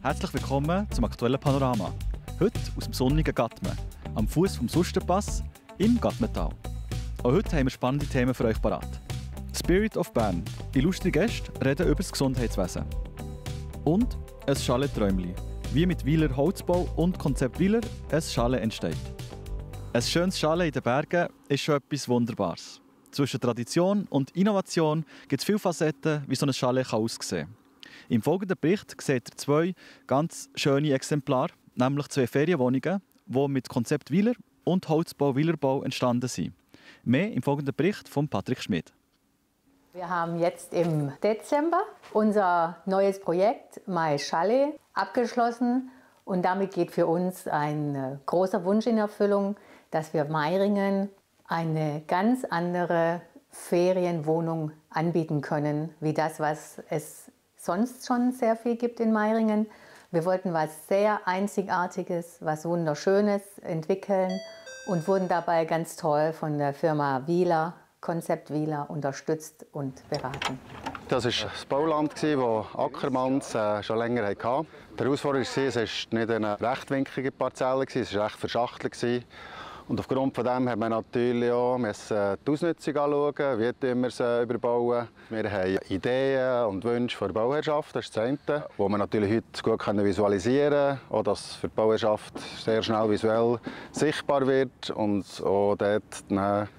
Herzlich willkommen zum aktuellen Panorama. Heute aus dem sonnigen Gattmen, am Fuß vom Susterpass im Gattmental. Auch heute haben wir spannende Themen für euch parat. Spirit of Bern. Illustre Gäste reden über das Gesundheitswesen. Und ein Schaleträumli. Wie mit Weiler Holzbau und Konzept Weiler ein Schale entsteht. Ein schönes Schale in den Bergen ist schon etwas Wunderbares. Zwischen Tradition und Innovation gibt es viele Facetten, wie so eine Schale aussehen kann. Im folgenden Bericht seht ihr zwei ganz schöne Exemplare, nämlich zwei Ferienwohnungen, die mit Konzept Weiler und Holzbau Weilerbau entstanden sind. Mehr im folgenden Bericht von Patrick Schmid. Wir haben jetzt im Dezember unser neues Projekt My Chalet abgeschlossen und damit geht für uns ein großer Wunsch in Erfüllung, dass wir Meiringen eine ganz andere Ferienwohnung anbieten können, wie das, was es sonst schon sehr viel gibt in Meiringen. Wir wollten was sehr Einzigartiges, was Wunderschönes entwickeln und wurden dabei ganz toll von der Firma Weiler, Konzept Weiler, unterstützt und beraten. Das war das Bauland, das Ackermanns schon länger hatte. Die Herausforderung war, es war nicht eine rechtwinklige Parzelle, es war recht verschachtelt. Und aufgrund von dem haben wir natürlich auch die Ausnutzung anschauen, wie wir sie überbauen. Wir haben Ideen und Wünsche für die Bauherrschaft, das ist das eine, die wir natürlich heute gut visualisieren können, auch dass für die Bauherrschaft sehr schnell visuell sichtbar wird und auch dort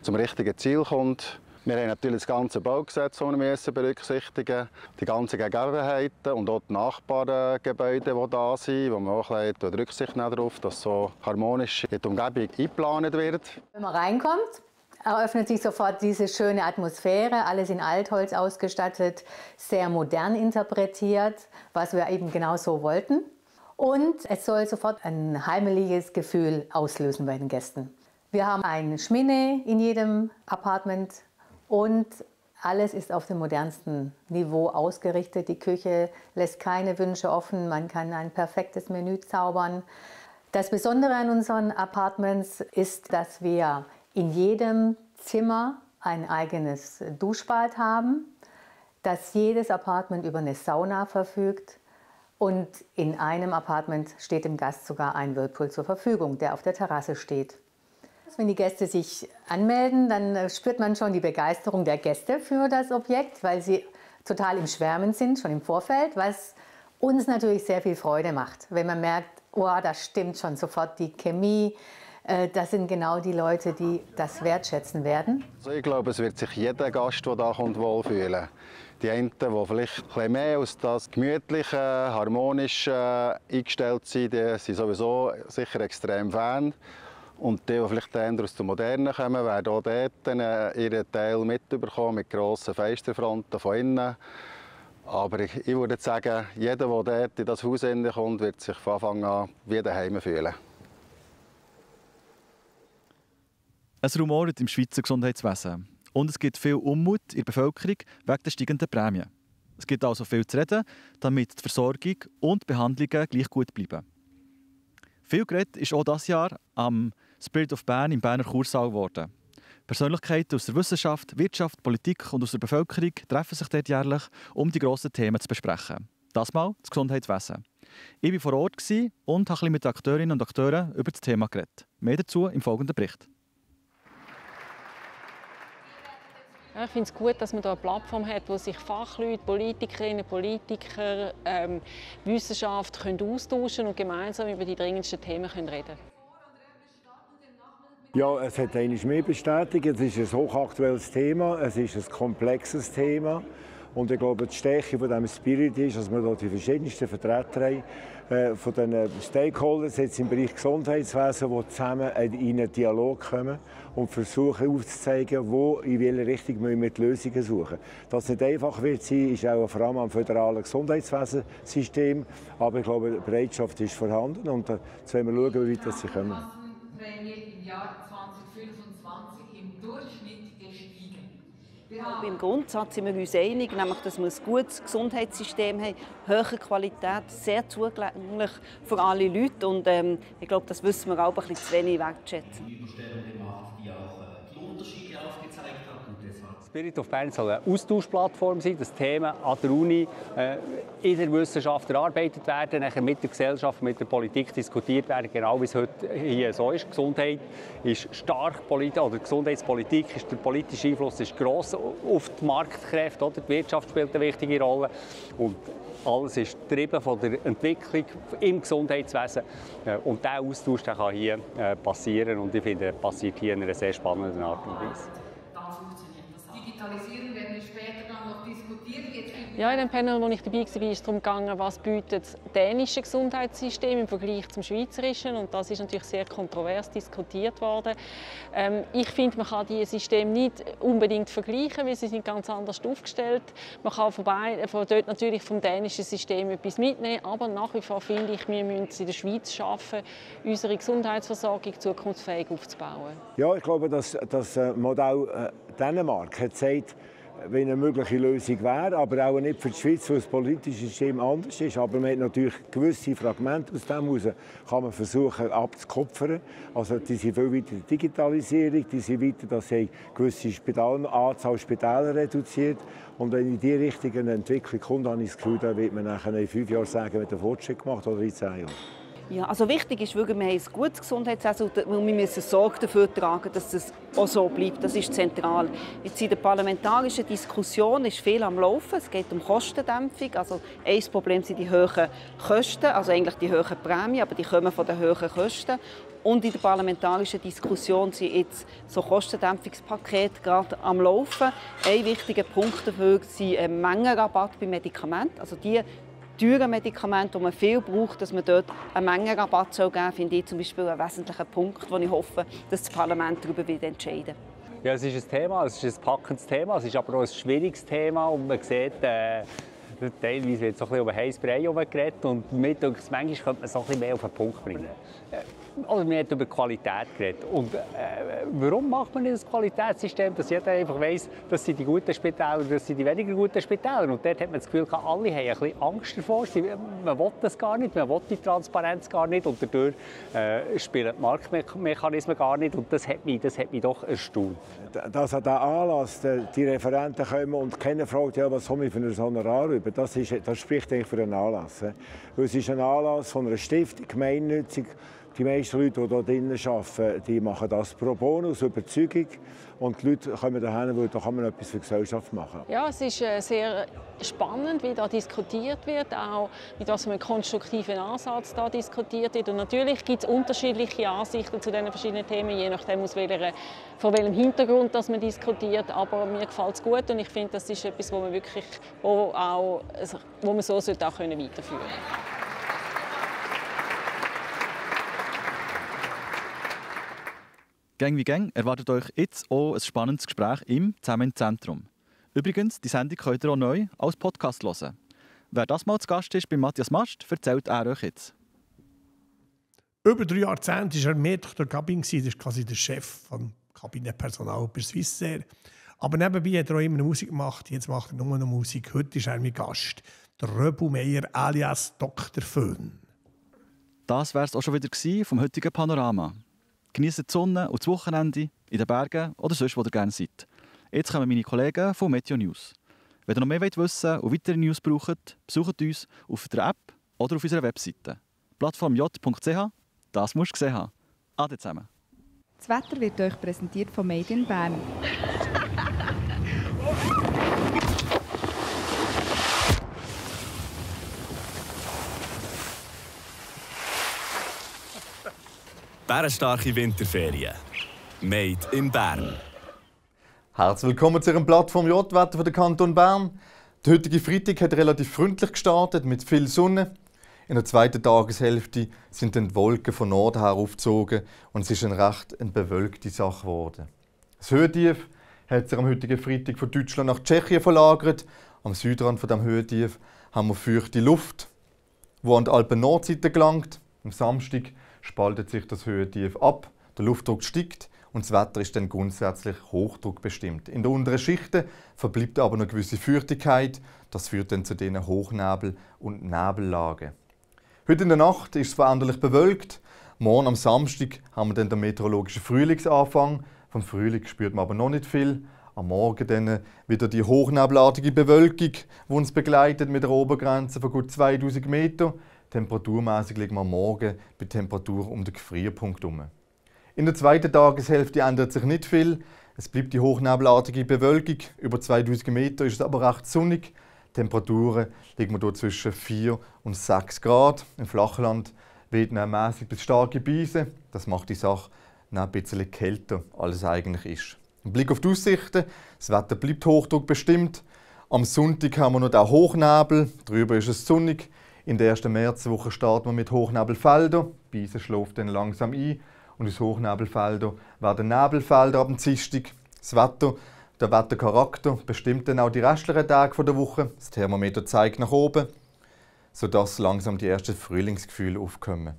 zum richtigen Ziel kommt. Wir haben natürlich das ganze Baugesetz, das wir berücksichtigen müssen, die ganzen Gegebenheiten und auch die Nachbargebäude, die da sind, wo man auch ein bisschen Rücksicht nehmen darauf, dass so harmonisch in die Umgebung eingeplant wird. Wenn man reinkommt, eröffnet sich sofort diese schöne Atmosphäre, alles in Altholz ausgestattet, sehr modern interpretiert, was wir eben genau so wollten. Und es soll sofort ein heimeliges Gefühl auslösen bei den Gästen. Wir haben ein Schmine in jedem Apartment. Und alles ist auf dem modernsten Niveau ausgerichtet. Die Küche lässt keine Wünsche offen. Man kann ein perfektes Menü zaubern. Das Besondere an unseren Apartments ist, dass wir in jedem Zimmer ein eigenes Duschbad haben, dass jedes Apartment über eine Sauna verfügt. Und in einem Apartment steht dem Gast sogar ein Whirlpool zur Verfügung, der auf der Terrasse steht. Wenn die Gäste sich anmelden, dann spürt man schon die Begeisterung der Gäste für das Objekt, weil sie total im Schwärmen sind, schon im Vorfeld, was uns natürlich sehr viel Freude macht. Wenn man merkt, oh, das stimmt schon sofort, die Chemie, das sind genau die Leute, die das wertschätzen werden. Also ich glaube, es wird sich jeder Gast, der da kommt, wohlfühlen. Die einen, die vielleicht ein bisschen mehr aus das Gemütliche, Harmonische eingestellt sind, die sind sowieso sicher extrem Fan. Und die, die vielleicht eher aus der Modernen kommen, werden auch dort ihren Teil mitbekommen, mit grossen Fensterfronten von innen. Aber ich würde sagen, jeder, der dort in das Haus kommt, wird sich von Anfang an wie daheim fühlen. Es rumort im Schweizer Gesundheitswesen. Und es gibt viel Unmut in der Bevölkerung wegen der steigenden Prämien. Es gibt also viel zu reden, damit die Versorgung und die Behandlungen gleich gut bleiben. Viel geredet ist auch dieses Jahr am Spirit of Bern im Berner Kursaal geworden. Persönlichkeiten aus der Wissenschaft, Wirtschaft, Politik und aus der Bevölkerung treffen sich dort jährlich, um die grossen Themen zu besprechen. Das Mal das Gesundheitswesen. Ich war vor Ort und habe mit den Akteurinnen und Akteuren über das Thema geredet. Mehr dazu im folgenden Bericht. Ja, ich finde es gut, dass man hier eine Plattform hat, wo sich Fachleute, Politikerinnen, Politiker, Wissenschaft können austauschen und gemeinsam über die dringendsten Themen reden können. Ja, es hat einmal mehr bestätigt. Es ist ein hochaktuelles Thema, es ist ein komplexes Thema. Und ich glaube, die Stärke von diesem Spirit ist, dass wir hier die verschiedensten Vertreter haben, von den Stakeholders jetzt im Bereich Gesundheitswesen, die zusammen in einen Dialog kommen und versuchen aufzuzeigen, in welche Richtung wir die Lösungen suchen. Dass es nicht einfach wird sein, ist auch vor allem am föderalen Gesundheitswesensystem. Aber ich glaube, die Bereitschaft ist vorhanden und jetzt wollen wir schauen, wie weit sie kommen. Im Jahr 2025 im Durchschnitt gestiegen. Im Grundsatz sind wir uns einig, nämlich, dass wir ein gutes Gesundheitssystem haben, hohe Qualität, sehr zugänglich für alle Leute. Und ich glaube, das wissen wir auch ein bisschen zu wenig wertschätzen. Überstellung gemacht, die auch die Unterschiede aufgezeigt hat. Und deshalb Spirit of Bern soll eine Austauschplattform sein, dass Themen an der Uni in der Wissenschaft erarbeitet werden, nachher mit der Gesellschaft, mit der Politik diskutiert werden, genau wie es heute hier so ist. Gesundheit ist stark politisch, oder Gesundheitspolitik ist, der politische Einfluss ist gross auf die Marktkräfte, oder? Die Wirtschaft spielt eine wichtige Rolle und alles ist getrieben von der Entwicklung im Gesundheitswesen. Und dieser Austausch der kann hier passieren und ich finde, er passiert hier in einer sehr spannenden Art und Weise. Digitalisierung werden wir später dann noch diskutieren. Ja, in dem Panel, wo ich dabei war, ist es darum gegangen, was bietet das dänische Gesundheitssystem im Vergleich zum schweizerischen. Und das ist natürlich sehr kontrovers diskutiert worden. Ich finde, man kann diese Systeme nicht unbedingt vergleichen, weil sie sind ganz anders aufgestellt. Man kann von dort natürlich vom dänischen System etwas mitnehmen, aber nach wie vor finde ich, wir müssen es in der Schweiz schaffen, unsere Gesundheitsversorgung zukunftsfähig aufzubauen. Ja, ich glaube, dass das Modell Dänemark hat gesagt, wie eine mögliche Lösung wäre, aber auch nicht für die Schweiz, weil das politische System anders ist. Aber man hat natürlich gewisse Fragmente aus dem heraus, kann man versuchen abzukupfern. Also die sind viel weiter in der Digitalisierung, die sind weiter, dass sie gewisse Anzahl Spitäler reduziert. Und wenn in diese Richtung eine Entwicklung kommt, habe ich das Gefühl, dann wird man nachher in 5 Jahren sagen, wir haben einen Fortschritt gemacht oder in 10 Jahren. Ja, also wichtig ist wirklich, wir haben ein gutes Gesundheitswesen und wir müssen Sorge dafür tragen, dass das auch so bleibt. Das ist zentral. Jetzt in der parlamentarischen Diskussion ist viel am Laufen. Es geht um Kostendämpfung. Also ein Problem sind die hohen Kosten, also eigentlich die hohen Prämien, aber die kommen von den hohen Kosten. Und in der parlamentarischen Diskussion sind jetzt so Kostendämpfungspakete gerade am Laufen. Ein wichtiger Punkt dafür ist ein Mengenrabatt bei Medikamenten. Also die teuren Medikamente, die man viel braucht, dass man dort einen Mengenrabatt geben soll, finde ich zum Beispiel einen wesentlichen Punkt, wo ich hoffe, dass das Parlament darüber entscheiden wird. Ja, es ist ein Thema, es ist ein packendes Thema, es ist aber auch ein schwieriges Thema und man sieht, teilweise wird so ein bisschen über heißen Brei geredet und manchmal könnte man so ein bisschen mehr auf den Punkt bringen. Oder man hat über Qualität geredet. Und warum macht man nicht das Qualitätssystem, dass jeder einfach weiss, das sind die guten Spitäler und das sind die weniger guten Spitäler. Und dort hat man das Gefühl, alle haben ein bisschen Angst davor. Man will das gar nicht, man will die Transparenz gar nicht und dadurch spielen die Marktmechanismen gar nicht. Und das hat mich doch erstaunt. Dass an diesen Anlass die Referenten kommen und keiner fragt, ja, was komme ich für ein Honorar über, das spricht eigentlich für einen Anlass. Weil es ist ein Anlass von einer Stiftung, gemeinnützig. Die meisten Leute, die hier drinnen arbeiten, die machen das pro bono, aus Überzeugung. Und die Leute kommen dahin, weil da kann man etwas für die Gesellschaft machen. Ja, es ist sehr spannend, wie da diskutiert wird, auch mit was für einem konstruktiven Ansatz da diskutiert wird. Und natürlich gibt es unterschiedliche Ansichten zu diesen verschiedenen Themen, je nachdem, von welchem Hintergrund dass man diskutiert. Aber mir gefällt es gut und ich finde, das ist etwas, wo man so auch weiterführen sollte. Gang wie Gang erwartet euch jetzt auch ein spannendes Gespräch im «Zusammen im Zentrum». Übrigens, die Sendung könnt ihr auch neu als Podcast hören. Wer das mal zu Gast ist bei Matthias Mast, erzählt er euch jetzt. Über 3 Jahrzehnte war er Maître der Cabine, das ist quasi der Chef des Kabinenpersonal bei Swissair. Aber nebenbei hat er auch immer Musik gemacht, jetzt macht er nur noch Musik. Heute ist er mein Gast, der Röbu Meier alias Dr. Föhn. Das wär's auch schon wieder vom heutigen Panorama. Genießt die Sonne und das Wochenende in den Bergen oder sonst, wo ihr gerne seid. Jetzt kommen meine Kollegen von Meteo News. Wenn ihr noch mehr wissen wollt und weitere News braucht, besucht uns auf der App oder auf unserer Webseite. plattformj.ch, das musst du gesehen haben. Ade zusammen. Das Wetter wird euch präsentiert von Made in Bern. Bärenstarke Winterferien. Made in Bern. Herzlich willkommen zu Ihrem Plattform J-Wetter für den Kanton Bern. Der heutige Freitag hat relativ freundlich gestartet mit viel Sonne. In der zweiten Tageshälfte sind dann die Wolken von Norden her aufgezogen und es ist eine recht bewölkte Sache geworden. Das Höhentief hat sich am heutigen Freitag von Deutschland nach Tschechien verlagert. Am Südrand von dem Höhentief haben wir feuchte Luft, die an die Alpen-Nordseite gelangt. Am Samstag spaltet sich das Höhentief ab, der Luftdruck steigt und das Wetter ist dann grundsätzlich hochdruckbestimmt. In den unteren Schichten verbleibt aber noch eine gewisse Feuchtigkeit. Das führt dann zu diesen Hochnebel- und Nebellagen. Heute in der Nacht ist es veränderlich bewölkt. Morgen am Samstag haben wir dann den meteorologischen Frühlingsanfang. Vom Frühling spürt man aber noch nicht viel. Am Morgen dann wieder die hochnebelartige Bewölkung, die uns begleitet mit einer Obergrenze von gut 2000 Meter. Temperaturmäßig liegen wir am Morgen bei Temperatur um den Gefrierpunkt herum. In der zweiten Tageshälfte ändert sich nicht viel. Es bleibt die hochnebelartige Bewölkung. Über 2000 Meter ist es aber recht sonnig. Temperaturen liegen wir hier zwischen 4 und 6 Grad. Im Flachland weht mäßig bis starke Brise. Das macht die Sache ein bisschen kälter, als es eigentlich ist. Ein Blick auf die Aussichten. Das Wetter bleibt hochdruckbestimmt. Am Sonntag haben wir noch den Hochnebel. Drüber ist es sonnig. In der ersten Märzwoche starten wir mit Hochnebelfeldern. Die Bise schläft dann langsam ein. Und aus Hochnebelfeldern werden Nebelfelder ab dem Dienstag. Das Wetter, der Wettercharakter bestimmt dann auch die restlichen Tage der Woche. Das Thermometer zeigt nach oben, sodass langsam die ersten Frühlingsgefühle aufkommen.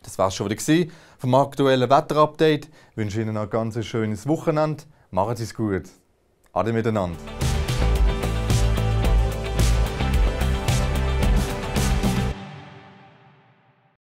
Das war es schon wieder vom aktuellen Wetterupdate. Ich wünsche Ihnen noch ein ganz schönes Wochenende. Machen Sie es gut. Ade miteinander.